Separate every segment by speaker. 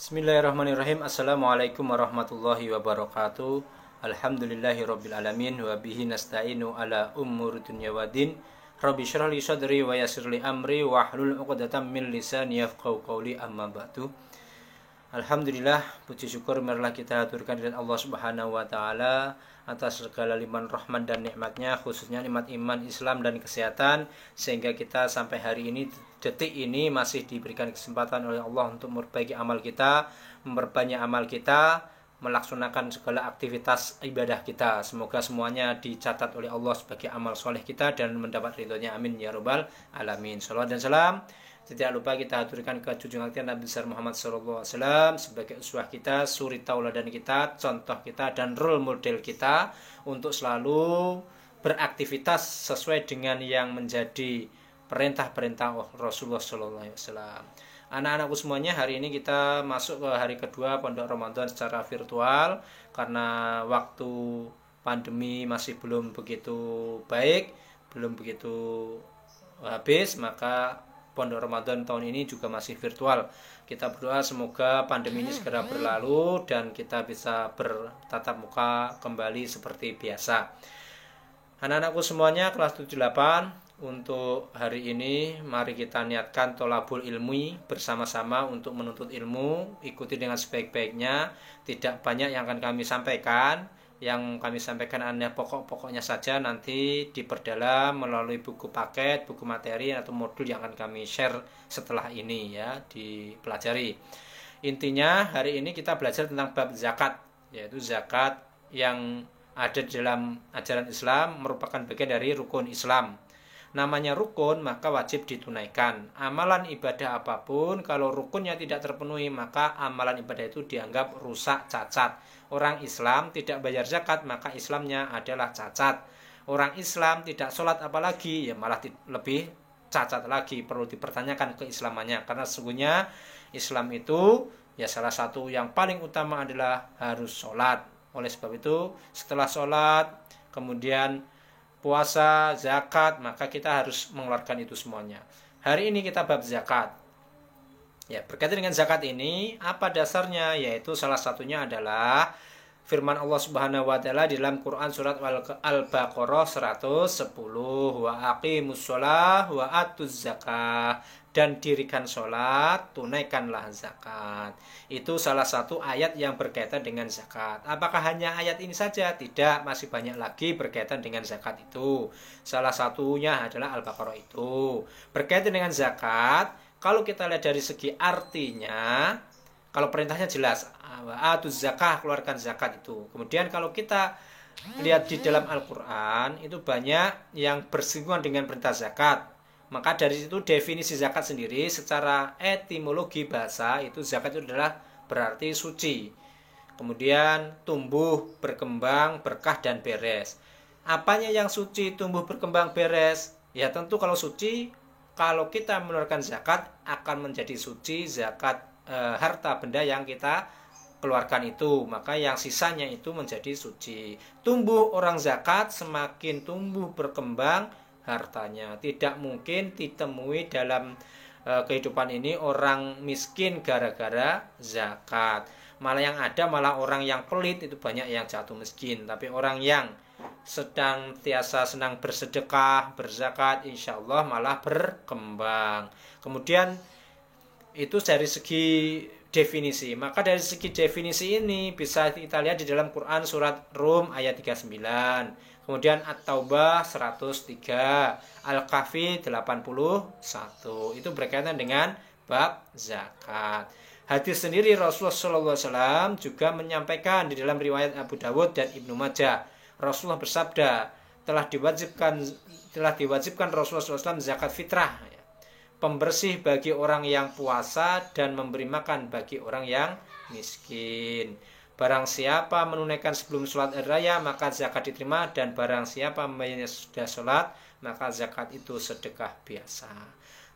Speaker 1: Bismillahirrahmanirrahim. Assalamualaikum warahmatullahi wabarakatuh. Alhamdulillahirabbil alamin wa bihi nasta'inu ala umuri dunya waddin. Rabbi shrah li sadri wa yassir li amri wa hlul 'uqdatam min lisani yafqahu qawli, amma ba'du. Alhamdulillah, puji syukur marilah kita haturkan kepada Allah Subhanahu wa taala atas segala limpahan rahmat dan nikmatnya, khususnya nikmat iman, Islam dan kesehatan, sehingga kita sampai hari ini, detik ini masih diberikan kesempatan oleh Allah untuk memperbaiki amal kita, memperbanyak amal kita, melaksanakan segala aktivitas ibadah kita. Semoga semuanya dicatat oleh Allah sebagai amal soleh kita dan mendapat ridhonya, amin ya rabbal alamin. Shalawat dan salam tidak lupa kita haturkan ke junjungan kita Nabi besar Muhammad SAW sebagai uswah kita, suri tauladan kita, contoh kita, dan role model kita untuk selalu beraktivitas sesuai dengan yang menjadi perintah-perintah Rasulullah SAW. Anak-anakku semuanya, hari ini kita masuk ke hari kedua Pondok Ramadan secara virtual karena waktu pandemi masih belum begitu baik, belum begitu habis, maka Pondok Ramadan tahun ini juga masih virtual. Kita berdoa semoga pandemi ini segera berlalu dan kita bisa bertatap muka kembali seperti biasa. Anak-anakku semuanya, kelas 78, untuk hari ini mari kita niatkan tolabul ilmi bersama-sama untuk menuntut ilmu. Ikuti dengan sebaik-baiknya. Tidak banyak yang akan kami sampaikan. Yang kami sampaikan hanya pokok-pokoknya saja, nanti diperdalam melalui buku paket, buku materi atau modul yang akan kami share setelah ini ya, dipelajari. Intinya hari ini kita belajar tentang bab zakat, yaitu zakat yang ada di dalam ajaran Islam merupakan bagian dari rukun Islam. Namanya rukun, maka wajib ditunaikan. Amalan ibadah apapun, kalau rukunnya tidak terpenuhi, maka amalan ibadah itu dianggap rusak, cacat. Orang Islam tidak bayar zakat, maka Islamnya adalah cacat. Orang Islam tidak sholat apalagi, ya malah lebih cacat lagi. Perlu dipertanyakan keislamannya, karena sesungguhnya Islam itu ya salah satu yang paling utama adalah harus sholat. Oleh sebab itu, setelah sholat, kemudian puasa, zakat, maka kita harus mengeluarkan itu semuanya. Hari ini kita bab zakat. Ya, berkaitan dengan zakat ini, apa dasarnya? Yaitu salah satunya adalah firman Allah Subhanahu wa taala di dalam Quran surat Al-Baqarah 110, wa aqimus shalah wa atuz zakah, dan dirikan sholat, tunaikanlah zakat. Itu salah satu ayat yang berkaitan dengan zakat. Apakah hanya ayat ini saja? Tidak, masih banyak lagi berkaitan dengan zakat itu. Salah satunya adalah Al-Baqarah itu. Berkaitan dengan zakat, kalau kita lihat dari segi artinya, kalau perintahnya jelas, atuz zakah, keluarkan zakat itu. Kemudian kalau kita lihat di dalam Al-Quran, itu banyak yang bersinggungan dengan perintah zakat. Maka dari situ definisi zakat sendiri secara etimologi bahasa, itu zakat itu adalah berarti suci. Kemudian tumbuh, berkembang, berkah dan beres. Apanya yang suci, tumbuh, berkembang, beres? Ya tentu kalau suci, kalau kita mengeluarkan zakat akan menjadi suci. Zakat harta benda yang kita keluarkan itu, maka yang sisanya itu menjadi suci. Tumbuh orang zakat, semakin tumbuh berkembang hartanya. Tidak mungkin ditemui dalam kehidupan ini orang miskin gara-gara zakat. Malah yang ada malah orang yang pelit, itu banyak yang jatuh miskin. Tapi orang yang sedang tiasa senang bersedekah, berzakat, insya Allah malah berkembang. Kemudian itu dari segi definisi. Maka dari segi definisi ini bisa kita lihat di dalam Quran surat Rum ayat 39. Kemudian At-Taubah 103, Al-Kahfi 81. Itu berkaitan dengan bab zakat. Hadis sendiri Rasulullah SAW juga menyampaikan di dalam riwayat Abu Dawud dan Ibnu Majah. Rasulullah bersabda, telah diwajibkan Rasulullah SAW zakat fitrah, pembersih bagi orang yang puasa dan memberi makan bagi orang yang miskin. Barang siapa menunaikan sebelum sholat id raya, maka zakat diterima, dan barang siapa sudah sholat, maka zakat itu sedekah biasa.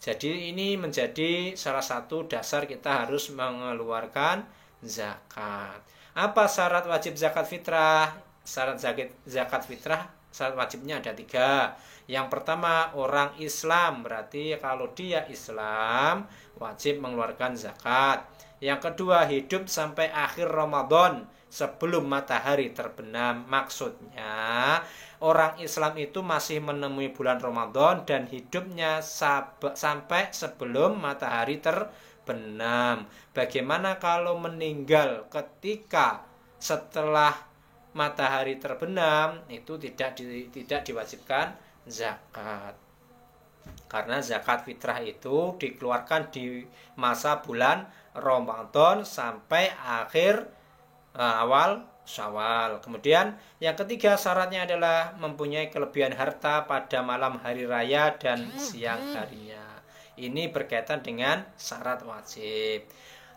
Speaker 1: Jadi ini menjadi salah satu dasar kita harus mengeluarkan zakat. Apa syarat wajib zakat fitrah? Syarat zakat fitrah, syarat wajibnya ada 3. Yang pertama, orang Islam, berarti kalau dia Islam wajib mengeluarkan zakat. Yang kedua, hidup sampai akhir Ramadan sebelum matahari terbenam. Maksudnya orang Islam itu masih menemui bulan Ramadan dan hidupnya sampai sebelum matahari terbenam. Bagaimana kalau meninggal ketika setelah matahari terbenam? Itu tidak diwajibkan zakat. Karena zakat fitrah itu dikeluarkan di masa bulan Ramadan sampai akhir awal Syawal. Kemudian yang ketiga syaratnya adalah mempunyai kelebihan harta pada malam hari raya dan siang harinya. Ini berkaitan dengan syarat wajib.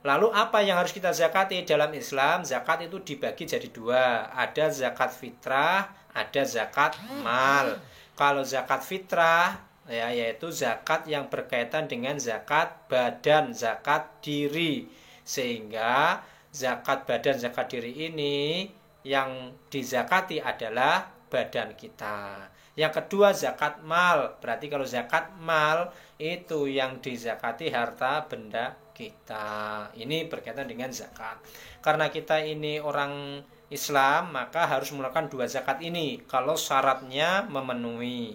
Speaker 1: Lalu apa yang harus kita zakati dalam Islam? Zakat itu dibagi jadi dua. Ada zakat fitrah, ada zakat mal. Kalau zakat fitrah yaitu zakat yang berkaitan dengan zakat badan, zakat diri. Sehingga zakat badan, zakat diri ini yang dizakati adalah badan kita. Yang kedua zakat mal. Berarti kalau zakat mal itu yang dizakati harta benda kita. Ini berkaitan dengan zakat. Karena kita ini orang Islam, maka harus mengeluarkan dua zakat ini kalau syaratnya memenuhi.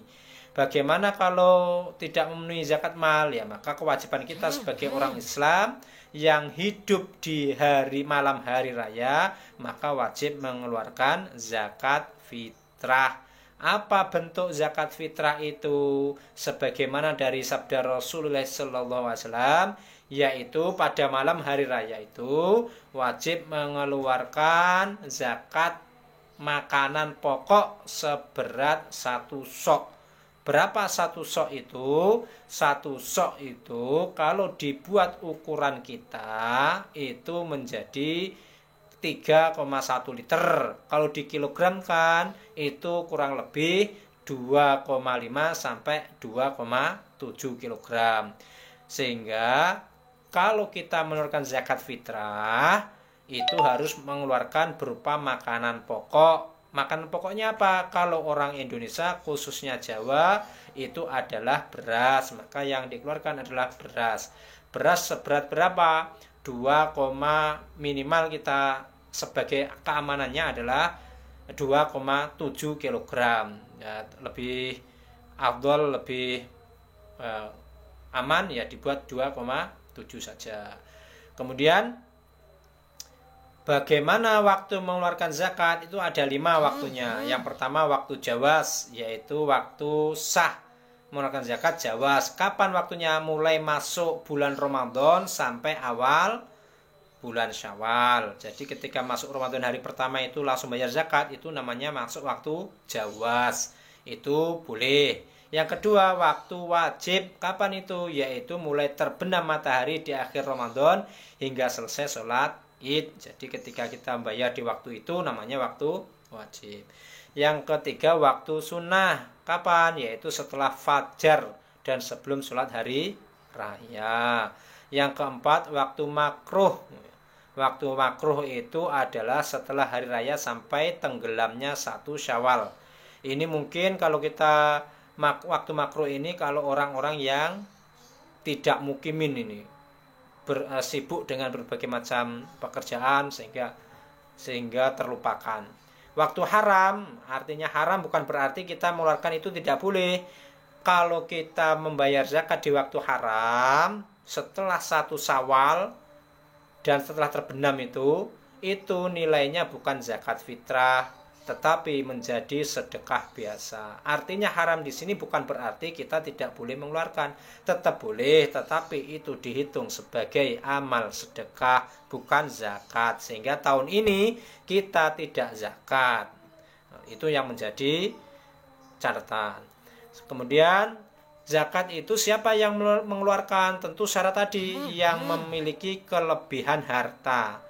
Speaker 1: Bagaimana kalau tidak memenuhi zakat mal? Ya, maka kewajiban kita sebagai orang Islam yang hidup di malam hari raya, maka wajib mengeluarkan zakat fitrah. Apa bentuk zakat fitrah itu? Sebagaimana dari sabda Rasulullah SAW, yaitu pada malam hari raya itu wajib mengeluarkan zakat makanan pokok seberat 1 sok. Berapa 1 sok itu? 1 sok itu kalau dibuat ukuran kita itu menjadi 3,1 liter. Kalau dikilogramkan itu kurang lebih 2,5 sampai 2,7 kilogram. Sehingga kalau kita mengeluarkan zakat fitrah itu harus mengeluarkan berupa makanan pokok. Makanan pokoknya apa? Kalau orang Indonesia khususnya Jawa itu adalah beras. Maka yang dikeluarkan adalah beras. Beras seberat berapa? 2, minimal kita sebagai keamanannya adalah 2,7 kg. Ya, lebih afdol, lebih aman ya dibuat 2,7 saja. Kemudian bagaimana waktu mengeluarkan zakat? Itu ada 5 waktunya. Yang pertama waktu jawaz, yaitu waktu sah mengeluarkan zakat jawaz. Kapan waktunya? Mulai masuk bulan Ramadan sampai awal bulan Syawal. Jadi ketika masuk Ramadan hari pertama itu langsung bayar zakat, itu namanya masuk waktu jawaz. Itu boleh. Yang kedua waktu wajib. Kapan itu? Yaitu mulai terbenam matahari di akhir Ramadan hingga selesai sholat Id. Jadi ketika kita bayar di waktu itu namanya waktu wajib. Yang ketiga waktu sunnah. Kapan? Yaitu setelah fajar dan sebelum sholat hari raya. Yang keempat waktu makruh. Waktu makruh itu adalah setelah hari raya sampai tenggelamnya 1 Syawal. Ini mungkin kalau kita waktu makruh ini kalau orang-orang yang tidak mukimin ini sibuk dengan berbagai macam pekerjaan sehingga terlupakan. Waktu haram, artinya haram bukan berarti kita mengeluarkan itu tidak boleh. Kalau kita membayar zakat di waktu haram setelah 1 Syawal dan setelah terbenam itu nilainya bukan zakat fitrah tetapi menjadi sedekah biasa. Artinya haram di sini bukan berarti kita tidak boleh mengeluarkan, tetap boleh, tetapi itu dihitung sebagai amal sedekah bukan zakat. Sehingga tahun ini kita tidak zakat. Itu yang menjadi catatan. Kemudian zakat itu siapa yang mengeluarkan? Tentu syarat tadi yang memiliki kelebihan harta.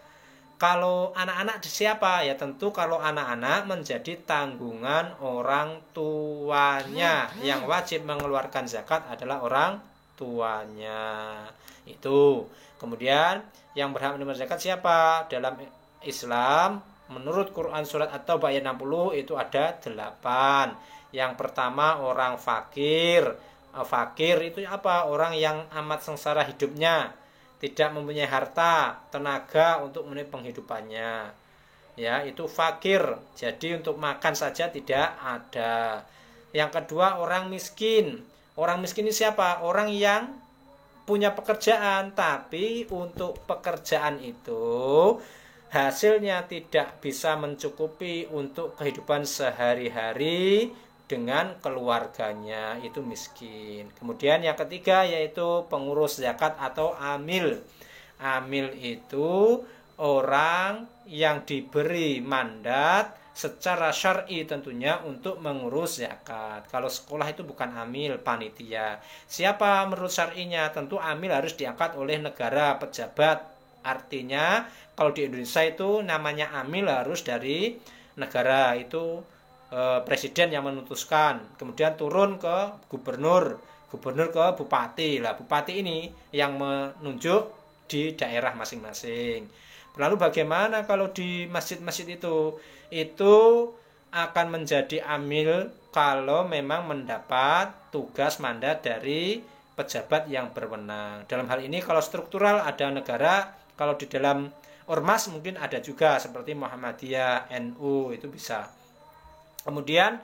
Speaker 1: Kalau anak-anak siapa? Ya tentu kalau anak-anak menjadi tanggungan orang tuanya. Yang wajib mengeluarkan zakat adalah orang tuanya. Itu. Kemudian yang berhak menerima zakat siapa? Dalam Islam menurut Quran surat At-Taubah ayat 60 itu ada 8. Yang pertama orang fakir. Fakir itu apa? Orang yang amat sengsara hidupnya. tidak mempunyai harta, tenaga untuk memenuhi penghidupannya. Ya, itu fakir. Jadi untuk makan saja tidak ada. Yang kedua, orang miskin. Orang miskin ini siapa? Orang yang punya pekerjaan, tapi untuk pekerjaan itu hasilnya tidak bisa mencukupi untuk kehidupan sehari-hari dengan keluarganya, itu miskin. Kemudian yang ketiga yaitu pengurus zakat atau amil. Amil itu orang yang diberi mandat secara syar'i tentunya untuk mengurus zakat. Kalau sekolah itu bukan amil, panitia. Siapa menurut syar'inya? Tentu amil harus diangkat oleh negara, pejabat. Artinya kalau di Indonesia itu namanya amil harus dari negara, itu presiden yang memutuskan, kemudian turun ke gubernur, gubernur ke bupati. Lah bupati ini yang menunjuk di daerah masing-masing. Lalu bagaimana kalau di masjid-masjid itu akan menjadi amil kalau memang mendapat tugas mandat dari pejabat yang berwenang. Dalam hal ini kalau struktural ada negara, kalau di dalam ormas mungkin ada juga seperti Muhammadiyah, NU, itu bisa. Kemudian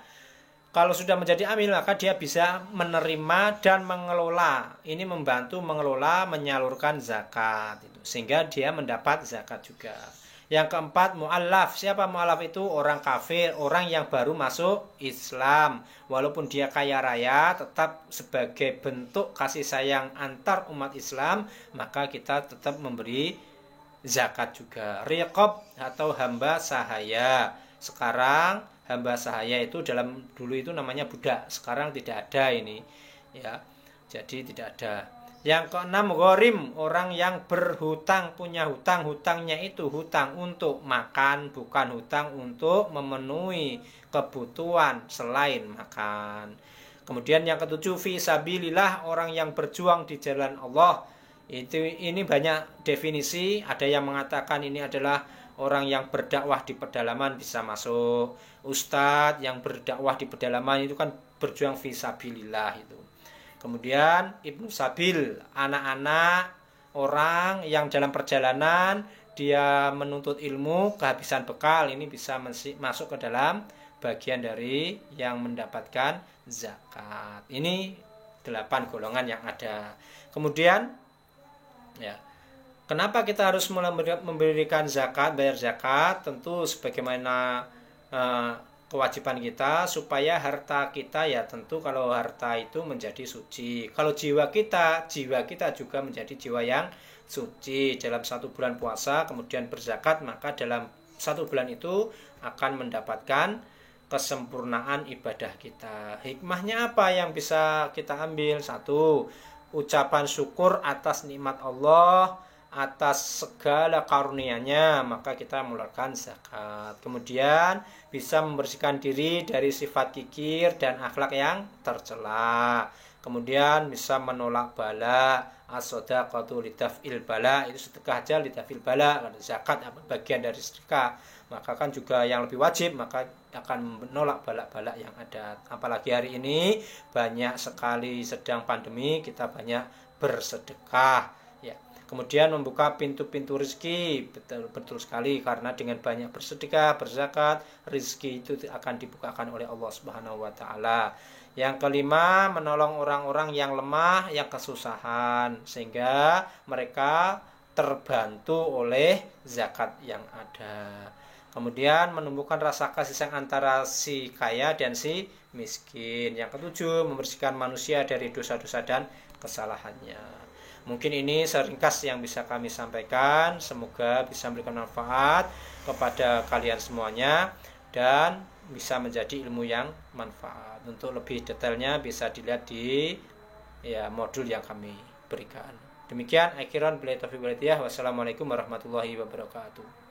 Speaker 1: kalau sudah menjadi amil maka dia bisa menerima dan mengelola. Ini membantu mengelola, menyalurkan zakat itu, sehingga dia mendapat zakat juga. Yang keempat, mu'allaf. Siapa mu'allaf itu? Orang kafir, orang yang baru masuk Islam. Walaupun dia kaya raya, tetap sebagai bentuk kasih sayang antar umat Islam, maka kita tetap memberi zakat juga. Riqab atau hamba sahaya. Sekarang hamba sahaya itu dulu itu namanya budak, sekarang tidak ada ini, ya. Jadi tidak ada. Yang keenam, gharim, orang yang berhutang, punya hutang, hutangnya itu hutang untuk makan, bukan hutang untuk memenuhi kebutuhan selain makan. Kemudian yang ketujuh, fi sabilillah, orang yang berjuang di jalan Allah. Ini banyak definisi, ada yang mengatakan ini adalah orang yang berdakwah di pedalaman bisa masuk. Ustadz yang berdakwah di pedalaman itu kan berjuang fisabilillah itu. Kemudian Ibnu Sabil, anak-anak orang yang dalam perjalanan dia menuntut ilmu, kehabisan bekal, ini bisa masuk ke dalam bagian dari yang mendapatkan zakat. Ini 8 golongan yang ada. Kemudian ya, kenapa kita harus memberikan zakat, bayar zakat? Tentu sebagaimana kewajiban kita supaya harta kita, ya tentu kalau harta itu menjadi suci. Kalau jiwa kita juga menjadi jiwa yang suci. Dalam 1 bulan puasa kemudian berzakat, maka dalam 1 bulan itu akan mendapatkan kesempurnaan ibadah kita. Hikmahnya apa yang bisa kita ambil? 1, ucapan syukur atas nikmat Allah, atas segala karunia-Nya, maka kita mengeluarkan zakat. Kemudian bisa membersihkan diri dari sifat kikir dan akhlak yang tercela. Kemudian bisa menolak bala, as-shadaqatu lidaf'il bala, itu sedekah aja lidaf'il bala. Zakat bagian dari sedekah, maka kan juga yang lebih wajib, maka akan menolak bala-bala yang ada. Apalagi hari ini banyak sekali sedang pandemi, kita banyak bersedekah. Kemudian membuka pintu-pintu rezeki, betul sekali, karena dengan banyak bersedekah, berzakat, rezeki itu akan dibukakan oleh Allah Subhanahu wa taala. Yang kelima, menolong orang-orang yang lemah, yang kesusahan, sehingga mereka terbantu oleh zakat yang ada. Kemudian menumbuhkan rasa kasih sayang antara si kaya dan si miskin. Yang ketujuh, membersihkan manusia dari dosa-dosa dan kesalahannya. Mungkin ini seringkas yang bisa kami sampaikan. Semoga bisa memberikan manfaat kepada kalian semuanya dan bisa menjadi ilmu yang manfaat. Untuk lebih detailnya bisa dilihat di modul yang kami berikan. Demikian, akhiran billahi taufiq wal hidayah. Wassalamualaikum warahmatullahi wabarakatuh.